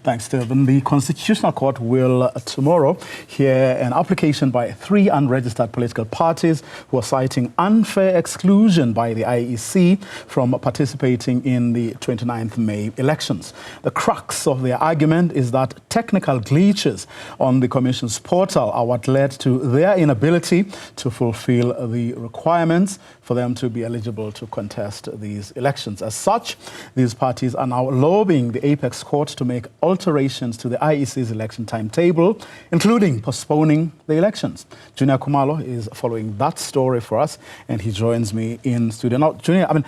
Thanks, Stephen. The Constitutional Court will tomorrow hear an application by 3 unregistered political parties who are citing unfair exclusion by the IEC from participating in the 29th May elections. The crux of their argument is that technical glitches on the Commission's portal are what led to their inability to fulfill the requirements for them to be eligible to contest these elections. As such, these parties are now lobbying the Apex Court to make alterations to the IEC's election timetable, including postponing the elections. Juniour Khumalo is following that story for us, and he joins me in studio. Now, Juniour,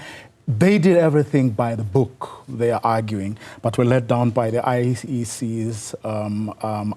they did everything by the book, they are arguing, but were let down by the IEC's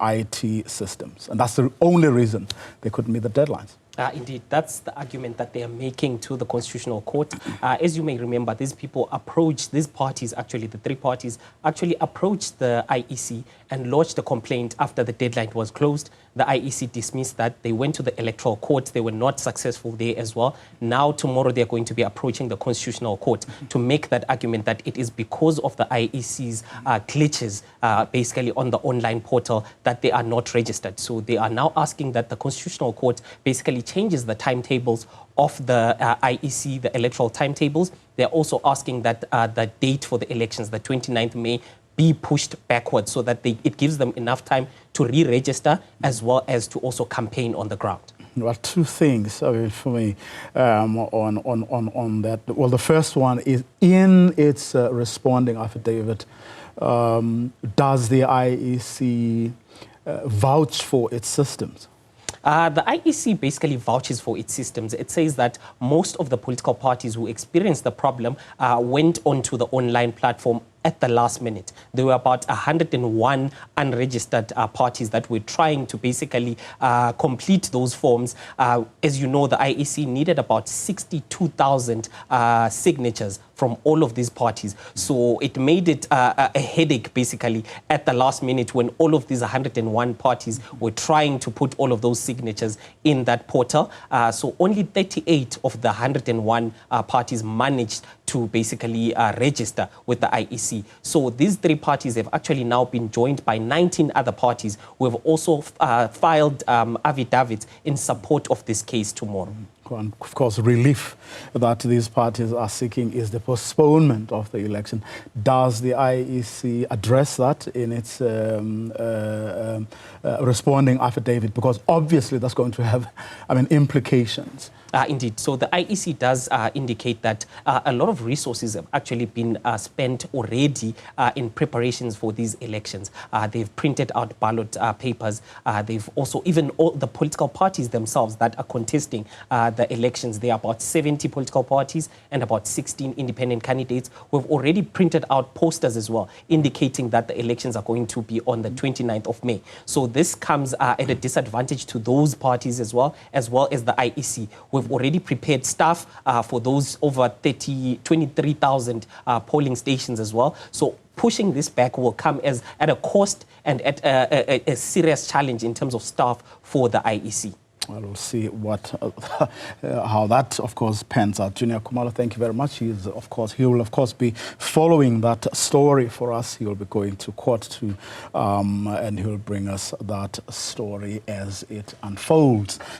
IT systems. And that's the only reason they couldn't meet the deadlines. Indeed, that's the argument that they are making to the Constitutional Court. As you may remember, these parties, actually, the 3 parties, actually approached the IEC and lodged a complaint after the deadline was closed. The IEC dismissed that. They went to the Electoral Court. They were not successful there as well. Now, tomorrow, they're going to be approaching the Constitutional Court to make that argument that it is because of the IEC's glitches, basically on the online portal, that they are not registered. So they are now asking that the Constitutional Court basically changes the timetables of the IEC, the electoral timetables. They're also asking that the date for the elections, the 29th May, be pushed backwards so that it gives them enough time to re-register as well as to also campaign on the ground. Well, 2 things for me on that. Well, the first one is in its responding affidavit, does the IEC vouch for its systems? The IEC basically vouches for its systems. It says that most of the political parties who experienced the problem went onto the online platform at the last minute. There were about 101 unregistered parties that were trying to basically complete those forms. As you know, the IEC needed about 62,000 signatures from all of these parties. So it made it a headache, basically, at the last minute when all of these 101 parties were trying to put all of those signatures in that portal. So only 38 of the 101 parties managed to basically register with the IEC. So these 3 parties have actually now been joined by 19 other parties who have also filed affidavits in support of this case tomorrow. And of course, relief that these parties are seeking is the postponement of the election. Does the IEC address that in its responding affidavit? Because obviously that's going to have, implications. Indeed. So the IEC does indicate that a lot of resources have actually been spent already in preparations for these elections. They've printed out ballot papers. They've also, even all the political parties themselves that are contesting the elections, there are about 70 political parties and about 16 independent candidates who have already printed out posters as well, indicating that the elections are going to be on the 29th of May. So this comes at a disadvantage to those parties as well as the IEC. We've already prepared staff for those over 23,000 polling stations as well. So pushing this back will come at a cost and at a serious challenge in terms of staff for the IEC. Well, we'll see how that, of course, pans out. Juniour Khumalo, thank you very much. He will, of course, be following that story for us. He will be going to court too, and he will bring us that story as it unfolds.